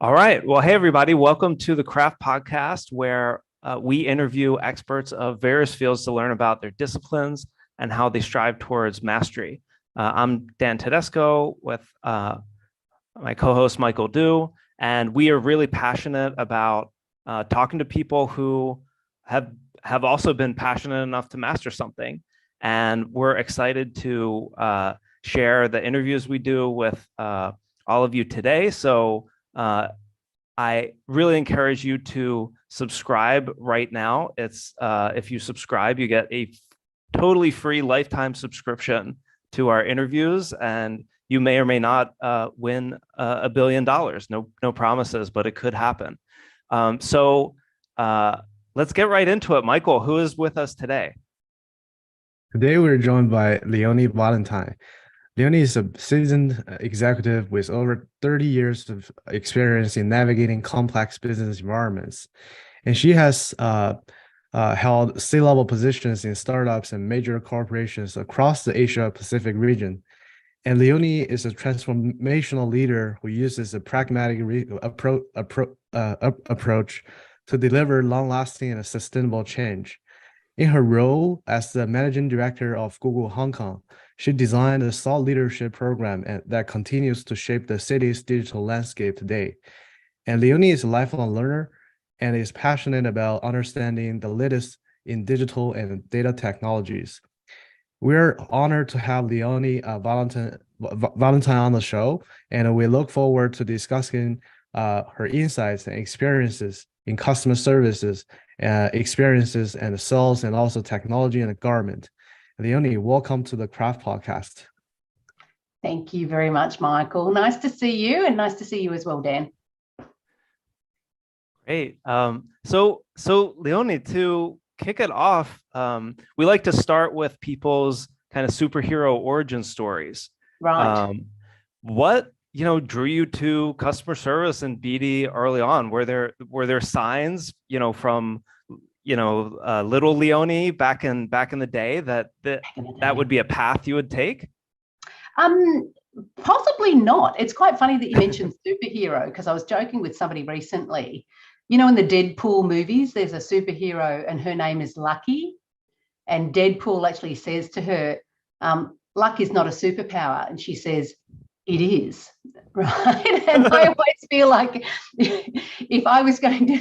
All right. Well, hey, everybody. Welcome to the Craft Podcast, where we interview experts of various fields to learn about their disciplines and how they strive towards mastery. I'm Dan Tedesco with my co-host Michael Du, and we are really passionate about talking to people who have also been passionate enough to master something. And we're excited to share the interviews we do with all of you today. So I really encourage you to subscribe right now. It's if you subscribe, you get a totally free lifetime subscription to our interviews, and you may or may not win $1 billion. No promises, but it could happen. So let's get right into it. Michael, who is with us today? Today, we're joined by Leonie Valentine. Leonie is a seasoned executive with over 30 years of experience in navigating complex business environments. And she has held C-level positions in startups and major corporations across the Asia-Pacific region. And Leonie is a transformational leader who uses a pragmatic approach to deliver long-lasting and sustainable change. In her role as the managing director of Google Hong Kong, she designed a thought leadership program that continues to shape the city's digital landscape today. And Leonie is a lifelong learner and is passionate about understanding the latest in digital and data technologies. We're honored to have Leonie Valentine on the show, and we look forward to discussing her insights and experiences in customer services, experiences and sales, and also technology and government. Leonie, welcome to the Craft Podcast. Thank you very much, Michael. Nice to see you, and nice to see you as well, Dan. Great. So Leonie, to kick it off, we like to start with people's kind of superhero origin stories. Right. What drew you to customer service and BD early on? Were there signs from little Leonie back in the day that would be a path you would take? Possibly not. It's quite funny that you mentioned superhero, because I was joking with somebody recently. In the Deadpool movies, there's a superhero and her name is Lucky. And Deadpool actually says to her, luck is not a superpower. And she says, it is, right? And I always feel like if I was going to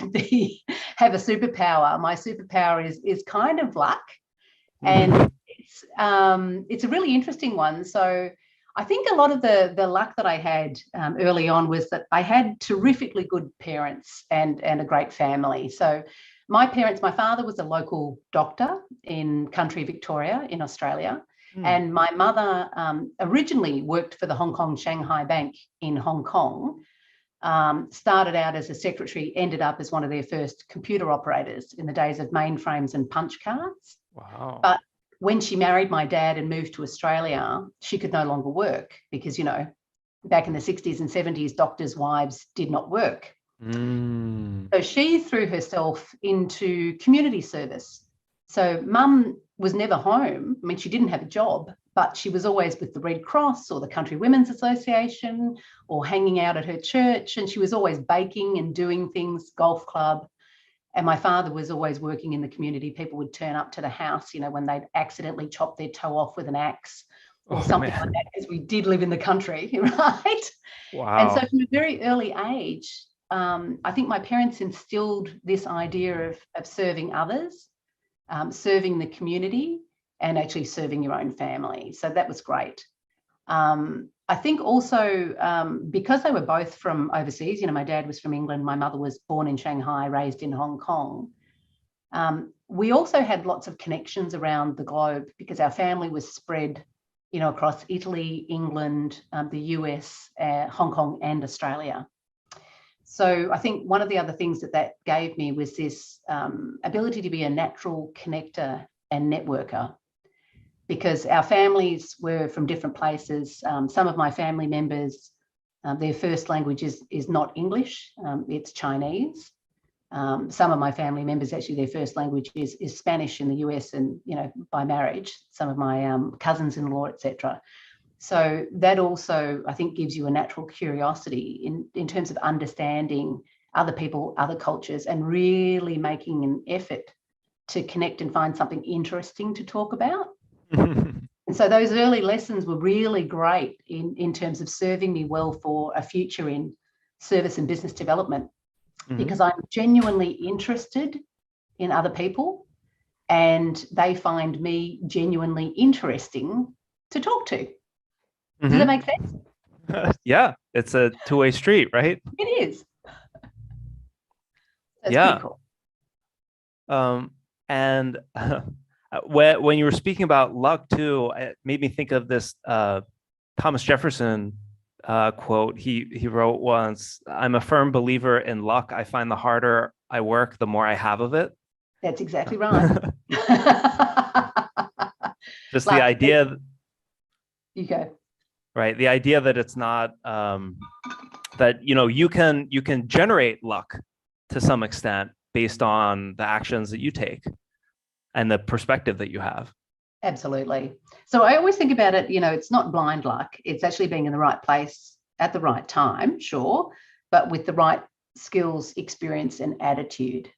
have a superpower, my superpower is kind of luck. And it's a really interesting one. So I think a lot of the luck that I had early on was that I had terrifically good parents and a great family. So my father was a local doctor in country Victoria in Australia. And my mother originally worked for the Hong Kong Shanghai Bank in Hong Kong, started out as a secretary, ended up as one of their first computer operators in the days of mainframes and punch cards. Wow. But when she married my dad and moved to Australia, she could no longer work because, back in the 60s and 70s, doctors' wives did not work. So she threw herself into community service. So mum was never home. I mean, she didn't have a job, but she was always with the Red Cross or the Country Women's Association or hanging out at her church. And she was always baking and doing things, golf club. And my father was always working in the community. People would turn up to the house, when they'd accidentally chopped their toe off with an axe or something like that, because we did live in the country, right? Wow. And so from a very early age, I think my parents instilled this idea of serving others, serving the community, and actually serving your own family. So that was great. I think also because they were both from overseas, my dad was from England, my mother was born in Shanghai, raised in Hong Kong. We also had lots of connections around the globe because our family was spread, across Italy, England, the US, Hong Kong, and Australia. So I think one of the other things that gave me was this ability to be a natural connector and networker, because our families were from different places. Some of my family members, their first language is not English, it's Chinese. Some of my family members, actually, their first language is Spanish in the US and, by marriage, some of my cousins-in-law, etc. So that also, I think, gives you a natural curiosity in terms of understanding other people, other cultures, and really making an effort to connect and find something interesting to talk about. And so those early lessons were really great in terms of serving me well for a future in service and business development, because I'm genuinely interested in other people and they find me genuinely interesting to talk to. Does that make sense? Yeah, it's a two-way street, right? It is. That's Yeah. pretty cool. And when you were speaking about luck too, it made me think of this Thomas Jefferson quote. He wrote once, "I'm a firm believer in luck. I find the harder I work, the more I have of it." That's exactly right. Just the idea. You go. Right. The idea that it's not that, you can generate luck to some extent based on the actions that you take and the perspective that you have. Absolutely. So I always think about it, it's not blind luck. It's actually being in the right place at the right time, sure, but with the right skills, experience, and attitude.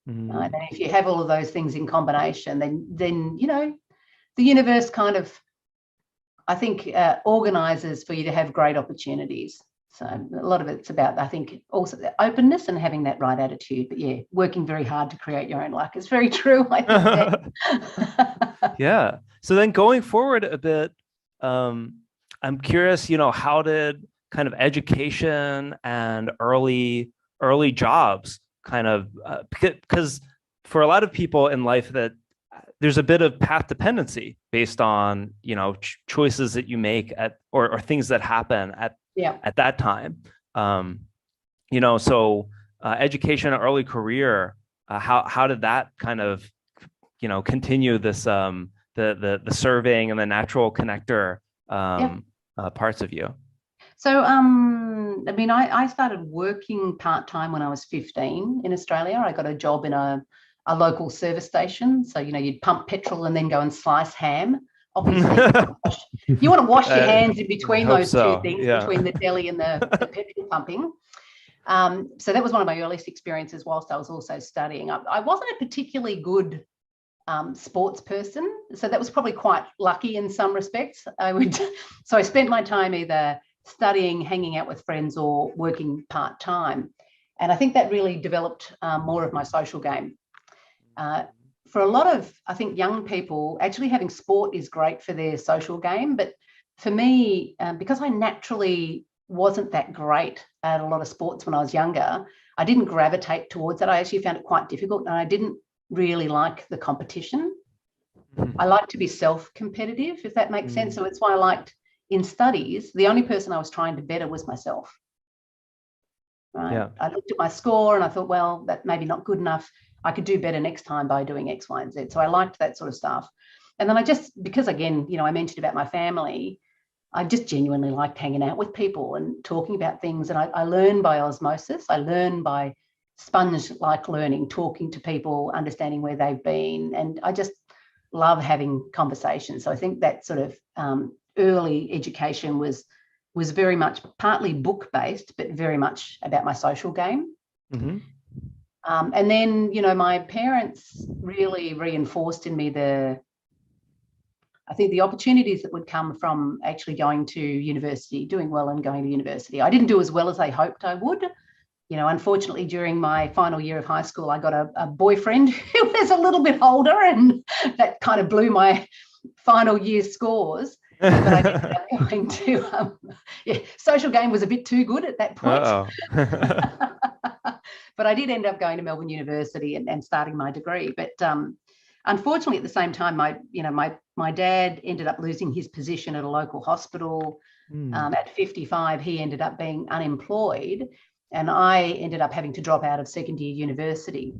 And if you have all of those things in combination, then the universe kind of, I think, organizes for you to have great opportunities. So a lot of it's about, I think, also the openness and having that right attitude. But yeah, working very hard to create your own luck is very true, I think. Yeah. So then going forward a bit, I'm curious, how did kind of education and early jobs kind of, because for a lot of people in life that there's a bit of path dependency based on, choices that you make or things that happen at that time. So education, early career, how did that kind of, continue this, the serving and the natural connector parts of you? So, I started working part-time when I was 15 in Australia. I got a job in a local service station. So, you'd pump petrol and then go and slice ham. Obviously, you want to wash your hands in between those two things, between the deli and the petrol pumping. So that was one of my earliest experiences whilst I was also studying. I wasn't a particularly good sports person, so that was probably quite lucky in some respects. So I spent my time either studying, hanging out with friends, or working part-time. And I think that really developed more of my social game. For a lot of, I think, young people, actually having sport is great for their social game. But for me, because I naturally wasn't that great at a lot of sports when I was younger, I didn't gravitate towards that. I actually found it quite difficult, and I didn't really like the competition. I like to be self-competitive, if that makes sense. So it's why I liked, in studies, the only person I was trying to better was myself. Right? Yeah. I looked at my score and I thought, well, that maybe not good enough. I could do better next time by doing X, Y, and Z. So I liked that sort of stuff. And then because again, I mentioned about my family, I just genuinely liked hanging out with people and talking about things. And I learn by osmosis. I learn by sponge-like learning, talking to people, understanding where they've been. And I just love having conversations. So I think that sort of early education was very much partly book-based, but very much about my social game. And then, my parents really reinforced in me the opportunities that would come from actually going to university, doing well and going to university. I didn't do as well as they hoped I would. Unfortunately, during my final year of high school, I got a boyfriend who was a little bit older, and that kind of blew my final year scores. But I ended up going to, social game was a bit too good at that point. But I did end up going to Melbourne University and starting my degree. But unfortunately, at the same time, my dad ended up losing his position at a local hospital. At 55, he ended up being unemployed, and I ended up having to drop out of second year university.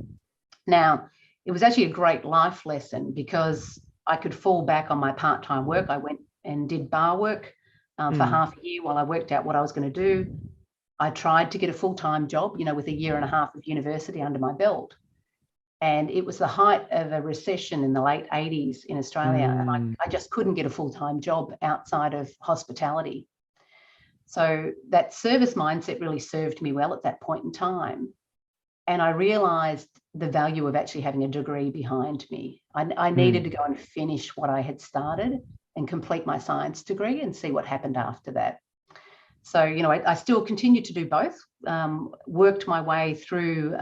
Now, it was actually a great life lesson because I could fall back on my part-time work. I went and did bar work for half a year while I worked out what I was going to do. I tried to get a full-time job, with a year and a half of university under my belt. And it was the height of a recession in the late 80s in Australia. And I just couldn't get a full-time job outside of hospitality. So that service mindset really served me well at that point in time. And I realized the value of actually having a degree behind me. I needed to go and finish what I had started and complete my science degree and see what happened after that. So, you know, I still continued to do both, worked my way through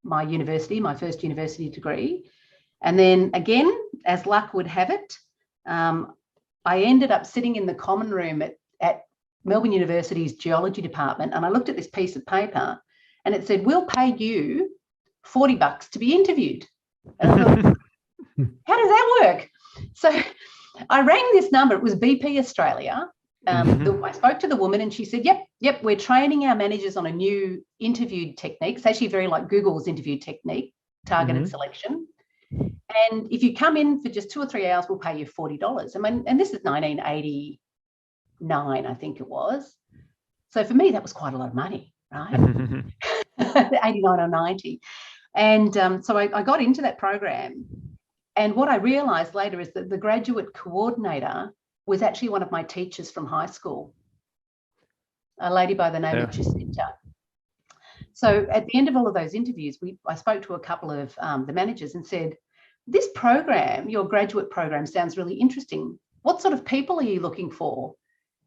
my university, my first university degree. And then again, as luck would have it, I ended up sitting in the common room at Melbourne University's geology department. And I looked at this piece of paper and it said, we'll pay you $40 to be interviewed. And I thought, how does that work? So I rang this number. It was BP Australia. I spoke to the woman and she said, yep, we're training our managers on a new interview technique. It's actually very like Google's interview technique, targeted selection. And if you come in for just 2 or 3 hours, we'll pay you $40. I mean, and this is 1989, I think it was. So for me, that was quite a lot of money, right? 89 or 90. And so I got into that program. And what I realized later is that the graduate coordinator was actually one of my teachers from high school, a lady by the name of Jacinta. So at the end of all of those interviews, I spoke to a couple of the managers and said, this program, your graduate program, sounds really interesting. What sort of people are you looking for?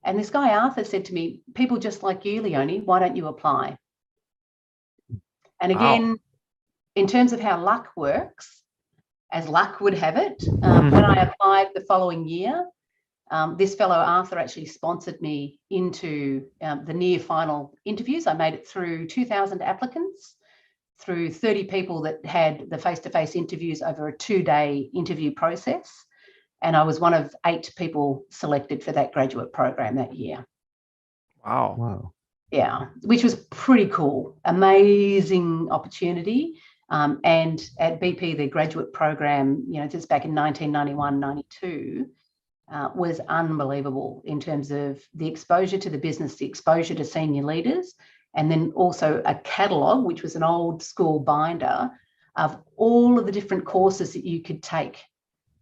And this guy, Arthur, said to me, people just like you, Leonie, why don't you apply? And again, in terms of how luck works, as luck would have it, when I applied the following year, this fellow Arthur actually sponsored me into the near final interviews. I made it through 2,000 applicants, through 30 people that had the face-to-face interviews over a 2-day interview process. And I was one of 8 people selected for that graduate program that year. Wow. Yeah, which was pretty cool. Amazing opportunity. And at BP, the graduate program, you know, just back in 1991, 92, was unbelievable in terms of the exposure to the business, the exposure to senior leaders, and then also a catalogue, which was an old school binder of all of the different courses that you could take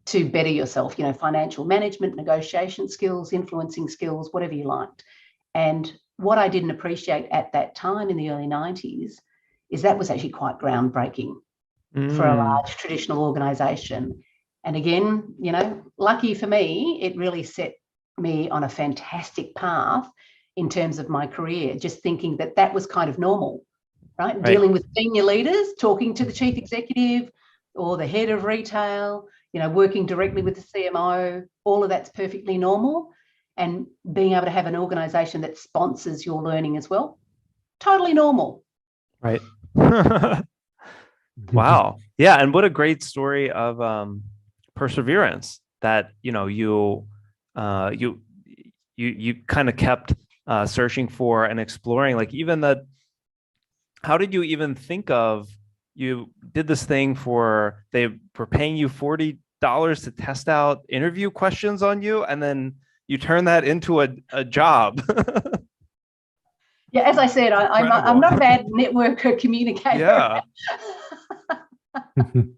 to better yourself, you know, financial management, negotiation skills, influencing skills, whatever you liked. And what I didn't appreciate at that time in the early 90s is that was actually quite groundbreaking for a large traditional organisation. And again, you know, lucky for me, it really set me on a fantastic path in terms of my career, just thinking that that was kind of normal, right? Dealing with senior leaders, talking to the chief executive or the head of retail, you know, working directly with the CMO, all of that's perfectly normal. And being able to have an organisation that sponsors your learning as well, totally normal. Right. Wow. Yeah. And what a great story of perseverance that, you know, you kind of kept searching for and exploring, like even how did you even think of, you did this thing they were paying you $40 to test out interview questions on you, and then you turn that into a job. Yeah, as I said, I'm not a bad networker communicator. Yeah. And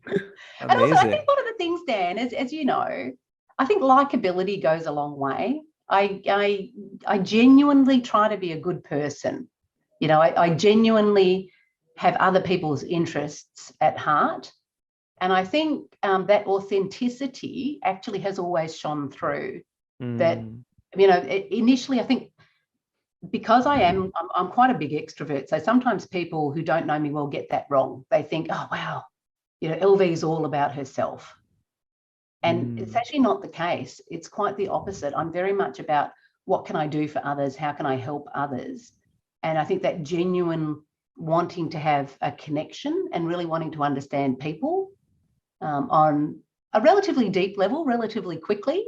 also, I think one of the things, Dan, as you know, I think likability goes a long way. I genuinely try to be a good person. You know, I genuinely have other people's interests at heart. And I think that authenticity actually has always shone through. That, you know, initially, I think because I'm quite a big extrovert. So sometimes people who don't know me well get that wrong. They think, oh, wow, you know, LV is all about herself. And it's actually not the case. It's quite the opposite. I'm very much about what can I do for others? How can I help others? And I think that genuine wanting to have a connection and really wanting to understand people on a relatively deep level, relatively quickly,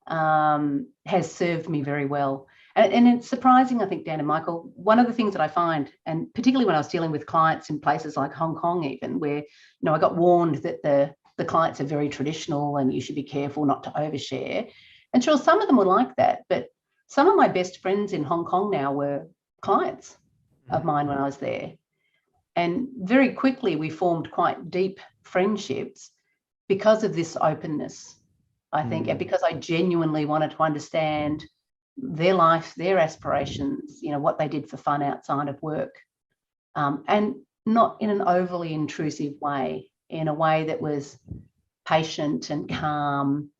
has served me very well. And it's surprising, I think, Dan and Michael, one of the things that I find, and particularly when I was dealing with clients in places like Hong Kong even, where, you know, I got warned that the clients are very traditional and you should be careful not to overshare. And sure, some of them were like that, but some of my best friends in Hong Kong now were clients of mine when I was there. And very quickly, we formed quite deep friendships because of this openness, I think, and because I genuinely wanted to understand their life, their aspirations, what they did for fun outside of work, and not in an overly intrusive way, in a way that was patient and calm,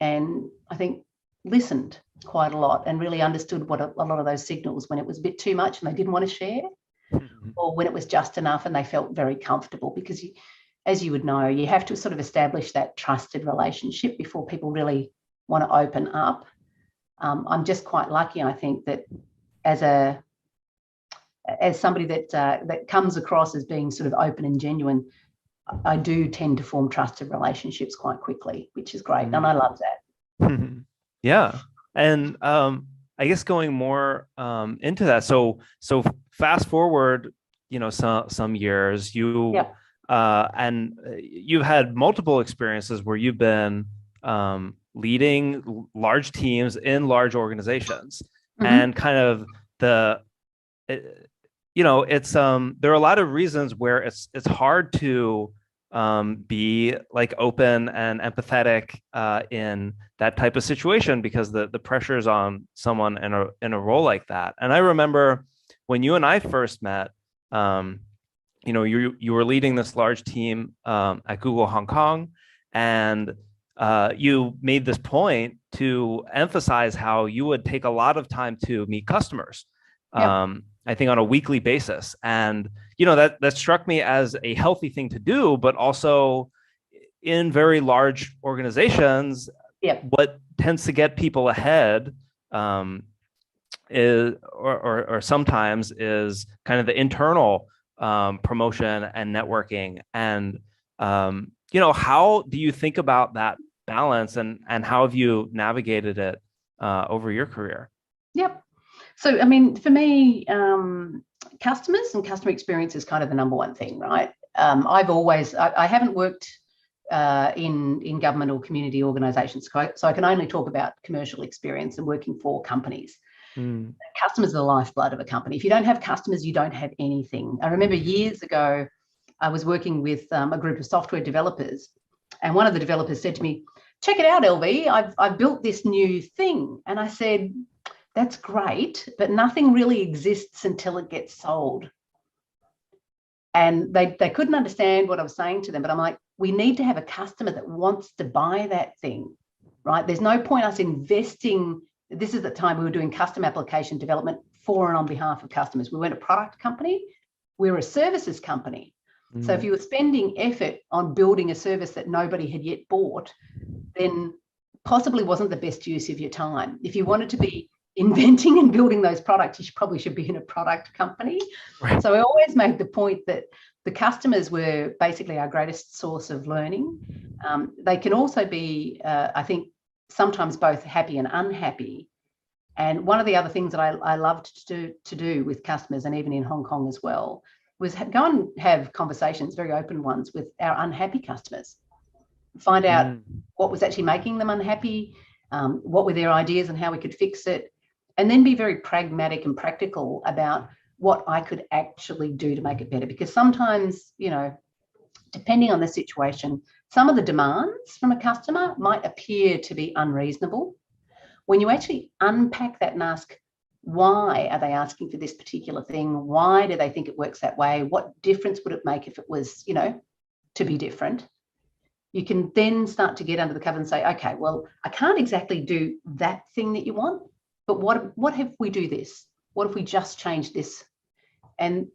and I think listened quite a lot and really understood what a lot of those signals, when it was a bit too much and they didn't want to share, or when it was just enough and they felt very comfortable, because as you would know, you have to sort of establish that trusted relationship before people really want to open up. I'm just quite lucky, I think, that as somebody that comes across as being sort of open and genuine, I do tend to form trusted relationships quite quickly, which is great. And I love that. Yeah. And I guess going more into that. So fast forward, some years, and you've had multiple experiences where you've been leading large teams in large organizations, and kind of it's there are a lot of reasons where it's hard to be like open and empathetic in that type of situation, because the pressures on someone in a role like that. And I remember when you and I first met, you were leading this large team at Google Hong Kong, and you made this point to emphasize how you would take a lot of time to meet customers. I think on a weekly basis. And, that struck me as a healthy thing to do, but also in very large organizations, what tends to get people ahead is, or sometimes is kind of the internal promotion and networking. And, how do you think about that balance, and how have you navigated it over your career? Yep. So, I mean, for me, customers and customer experience is kind of the number one thing, right? I haven't worked in government or community organisations, so I can only talk about commercial experience and working for companies. Customers are the lifeblood of a company. If you don't have customers, you don't have anything. I remember years ago, I was working with a group of software developers, and one of the developers said to me, "Check it out, LV, I've built this new thing." And I said, "That's great, but nothing really exists until it gets sold." And they couldn't understand what I was saying to them, but I'm like, we need to have a customer that wants to buy that thing, right? There's no point us investing. This is the time we were doing custom application development for and on behalf of customers. We weren't a product company, we were a services company. So if you were spending effort on building a service that nobody had yet bought, then possibly wasn't the best use of your time. If you wanted to be inventing and building those products, you probably should be in a product company. Right. So I always made the point that the customers were basically our greatest source of learning. They can also be, I think, sometimes both happy and unhappy. And one of the other things that I loved to do with customers, and even in Hong Kong as well, was go and have conversations, very open ones, with our unhappy customers. Find out what was actually making them unhappy, what were their ideas and how we could fix it, and then be very pragmatic and practical about what I could actually do to make it better. Because sometimes, depending on the situation, some of the demands from a customer might appear to be unreasonable. When you actually unpack that and ask, why are they asking for this particular thing? Why do they think it works that way? What difference would it make if it was, to be different? You can then start to get under the cover and say, okay, well, I can't exactly do that thing that you want, but what if we do this? What if we just change this? And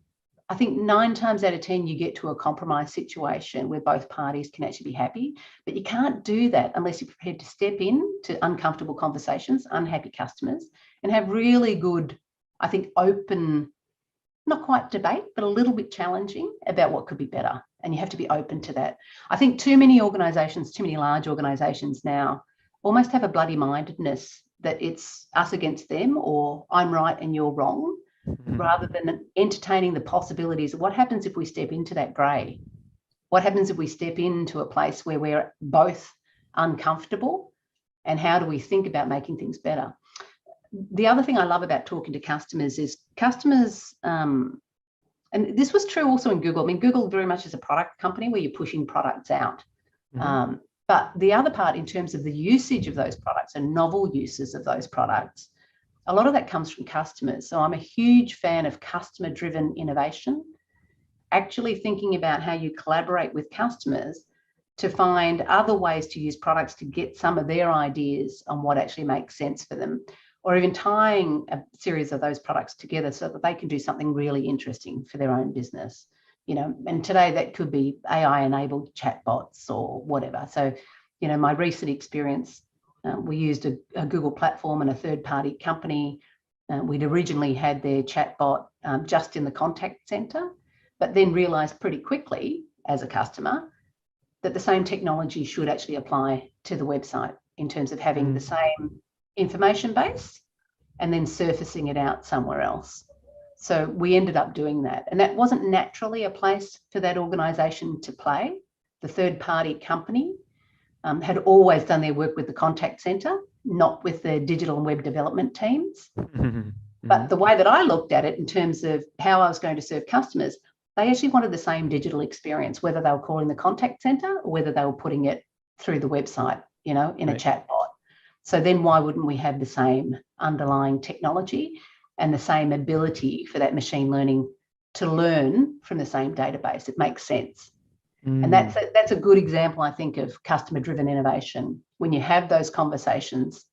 I think 9 times out of 10, you get to a compromise situation where both parties can actually be happy, but you can't do that unless you're prepared to step in to uncomfortable conversations, unhappy customers, and have really good, I think, open, not quite debate, but a little bit challenging about what could be better. And you have to be open to that. I think too many organisations, too many large organisations now almost have a bloody mindedness that it's us against them, or I'm right and you're wrong, rather than entertaining the possibilities of what happens if we step into that grey. What happens if we step into a place where we're both uncomfortable, and how do we think about making things better? The other thing I love about talking to customers is customers, And this was true also in Google. I mean, Google very much is a product company where you're pushing products out. But the other part in terms of the usage of those products and novel uses of those products, a lot of that comes from customers. So I'm a huge fan of customer-driven innovation, actually thinking about how you collaborate with customers to find other ways to use products to get some of their ideas on what actually makes sense for them, or even tying a series of those products together so that they can do something really interesting for their own business. And today that could be AI-enabled chatbots or whatever. So, my recent experience, we used a Google platform and a third-party company. We'd originally had their chatbot just in the contact center, but then realized pretty quickly as a customer that the same technology should actually apply to the website in terms of having the same information base and then surfacing it out somewhere else. So we ended up doing that. And that wasn't naturally a place for that organization to play. The third-party company had always done their work with the contact center, not with the digital and web development teams. But the way that I looked at it in terms of how I was going to serve customers, they actually wanted the same digital experience, whether they were calling the contact center or whether they were putting it through the website, in a chatbot. So then why wouldn't we have the same underlying technology and the same ability for that machine learning to learn from the same database? It makes sense. And that's a good example, I think, of customer-driven innovation. When you have those conversations,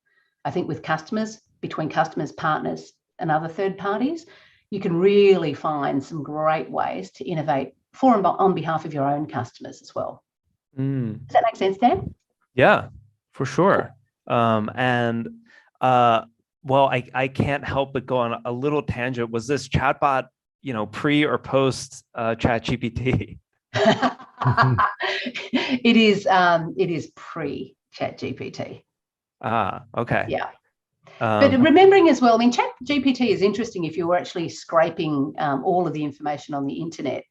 I think with customers, between customers, partners, and other third parties, you can really find some great ways to innovate for and on behalf of your own customers as well. Does that make sense, Dan? Yeah, for sure. Well, I can't help but go on a little tangent. Was this chatbot, pre or post ChatGPT? It is pre-ChatGPT. Okay. Yeah. But remembering as well, I mean, ChatGPT is interesting if you're actually scraping all of the information on the internet.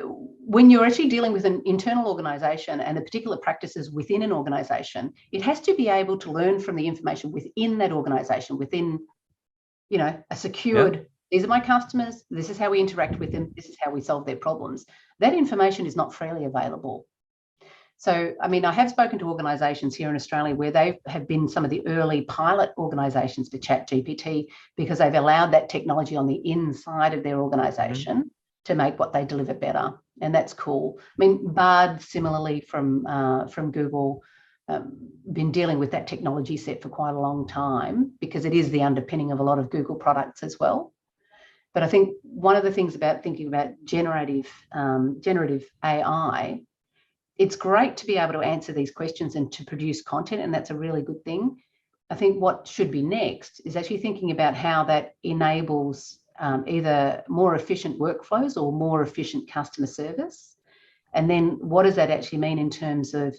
When you're actually dealing with an internal organization and the particular practices within an organization, it has to be able to learn from the information within that organization, within, a secured, these are my customers, this is how we interact with them, this is how we solve their problems. That information is not freely available. So, I mean, I have spoken to organisations here in Australia where they have been some of the early pilot organisations for ChatGPT because they've allowed that technology on the inside of their organisation to make what they deliver better, and that's cool. I mean, Bard, similarly from Google, been dealing with that technology set for quite a long time because it is the underpinning of a lot of Google products as well. But I think one of the things about thinking about generative AI, it's great to be able to answer these questions and to produce content, and that's a really good thing. I think what should be next is actually thinking about how that enables either more efficient workflows or more efficient customer service. And then what does that actually mean in terms of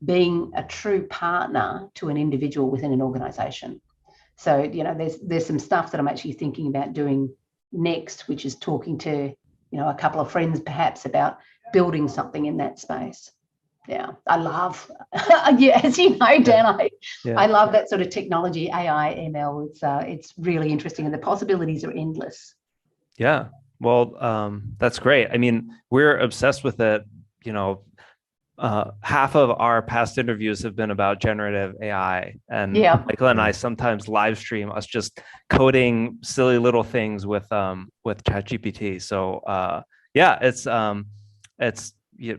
being a true partner to an individual within an organization? So, there's some stuff that I'm actually thinking about doing next, which is talking to, a couple of friends perhaps about building something in that space. Yeah, I love, as you know, Dan, I love that sort of technology, AI, ML. It's really interesting, and the possibilities are endless. Yeah, well, that's great. I mean, we're obsessed with it. Half of our past interviews have been about generative AI, and Michael and I sometimes live stream us just coding silly little things with ChatGPT. So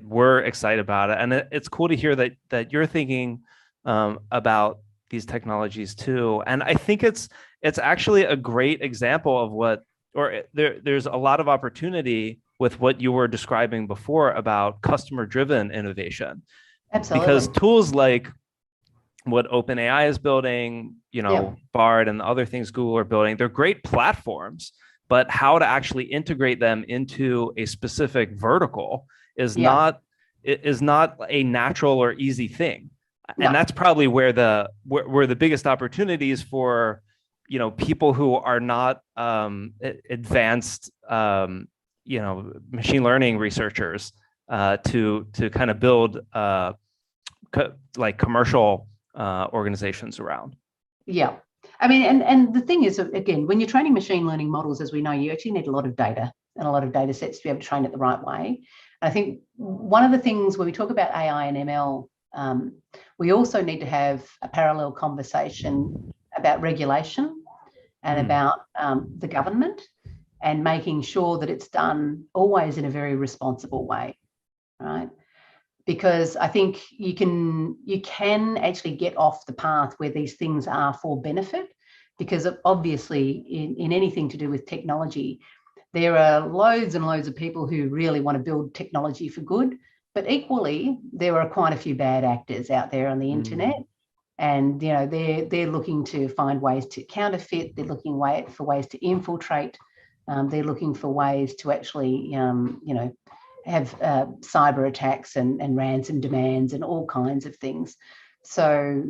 we're excited about it, and it's cool to hear that you're thinking about these technologies too. And I think it's actually a great example of there's a lot of opportunity with what you were describing before about customer-driven innovation. Absolutely. Because tools like what OpenAI is building, Bard and the other things Google are building, they're great platforms, but how to actually integrate them into a specific vertical is not a natural or easy thing. No. And that's probably where the biggest opportunities for people who are not advanced machine learning researchers to kind of build like commercial organizations around. Yeah. I mean, and the thing is, again, when you're training machine learning models, as we know, you actually need a lot of data and a lot of data sets to be able to train it the right way. I think one of the things when we talk about AI and ML, we also need to have a parallel conversation about regulation and about the government, and making sure that it's done always in a very responsible way, right? Because I think you can actually get off the path where these things are for benefit, because obviously in anything to do with technology, there are loads and loads of people who really want to build technology for good, but equally there are quite a few bad actors out there on the internet, and they're looking to find ways to counterfeit. They're looking for ways to infiltrate. They're looking for ways to actually have cyber attacks and ransom demands and all kinds of things. So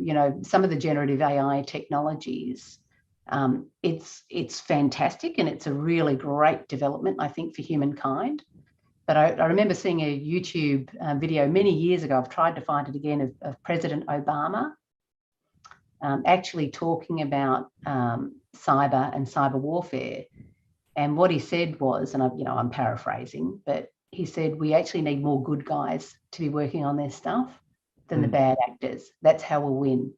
some of the generative AI technologies, it's fantastic, and it's a really great development, I think, for humankind. But I remember seeing a YouTube video many years ago. I've tried to find it again, of President Obama actually talking about cyber and cyber warfare. And what he said was, and I'm paraphrasing, but he said, we actually need more good guys to be working on this stuff than the bad actors. That's how we'll win.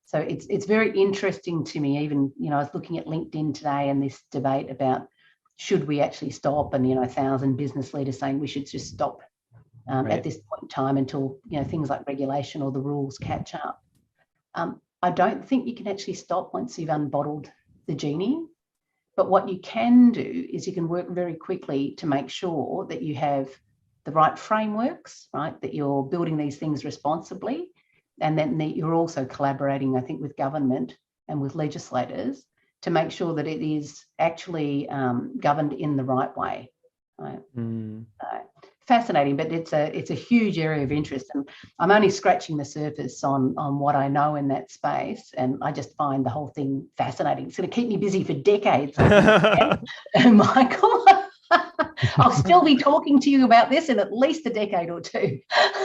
So it's very interesting to me. Even, I was looking at LinkedIn today and this debate about should we actually stop, and 1,000 business leaders saying we should just stop at this point in time until things like regulation or the rules catch up. I don't think you can actually stop once you've unbottled the genie. But what you can do is you can work very quickly to make sure that you have the right frameworks, right? That you're building these things responsibly, and then that you're also collaborating, I think, with government and with legislators to make sure that it is actually governed in the right way. Right? Fascinating, but it's a huge area of interest, and I'm only scratching the surface on what I know in that space, and I just find the whole thing fascinating. It's going to keep me busy for decades. Michael, I'll still be talking to you about this in at least a decade or two.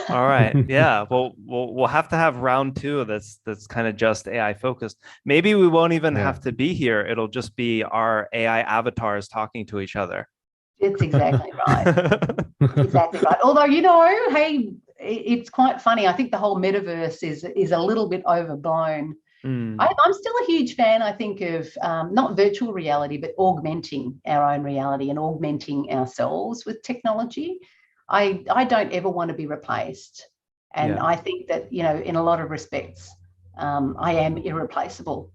All right, yeah. Well, we'll have to have round two that's kind of just AI focused. Maybe we won't even have to be here. It'll just be our AI avatars talking to each other. It's exactly right. Exactly right. Although, hey, it's quite funny. I think the whole metaverse is a little bit overblown. I'm still a huge fan, I think, of not virtual reality, but augmenting our own reality and augmenting ourselves with technology. I don't ever want to be replaced. And I think that, in a lot of respects, I am irreplaceable.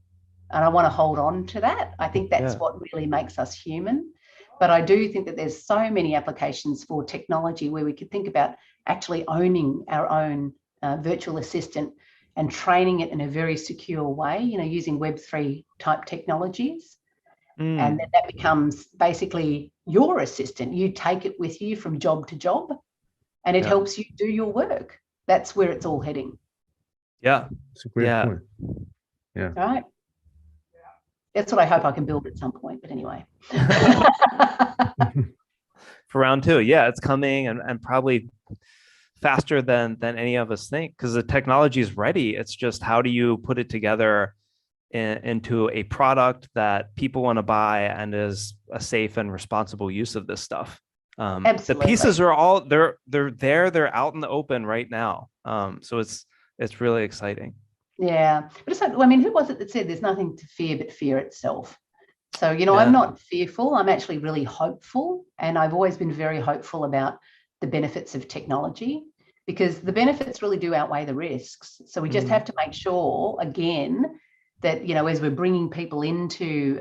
And I want to hold on to that. I think that's what really makes us human. But I do think that there's so many applications for technology where we could think about actually owning our own virtual assistant and training it in a very secure way, using Web3 type technologies. And then that becomes basically your assistant. You take it with you from job to job, and it helps you do your work. That's where it's all heading. Yeah. It's a great point. Yeah. All right. That's what I hope I can build at some point. But anyway. For round two, it's coming, and probably faster than any of us think, because the technology is ready. It's just, how do you put it together into a product that people want to buy and is a safe and responsible use of this stuff. The pieces are all they're out in the open right now. So it's really exciting. Yeah, but it's like, who was it that said there's nothing to fear but fear itself? So, I'm not fearful. I'm actually really hopeful. And I've always been very hopeful about the benefits of technology, because the benefits really do outweigh the risks. So we just have to make sure, again, that, as we're bringing people into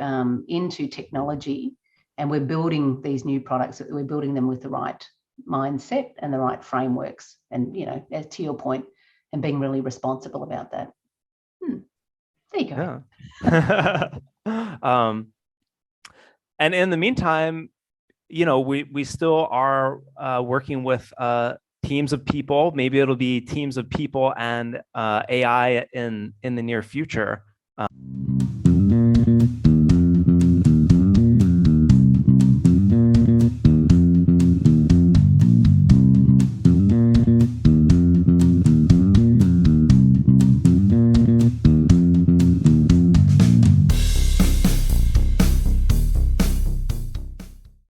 technology and we're building these new products, that we're building them with the right mindset and the right frameworks. And, as to your point, and being really responsible about that. There you go. Yeah. And in the meantime, we still are working with teams of people. Maybe it'll be teams of people and AI in the near future.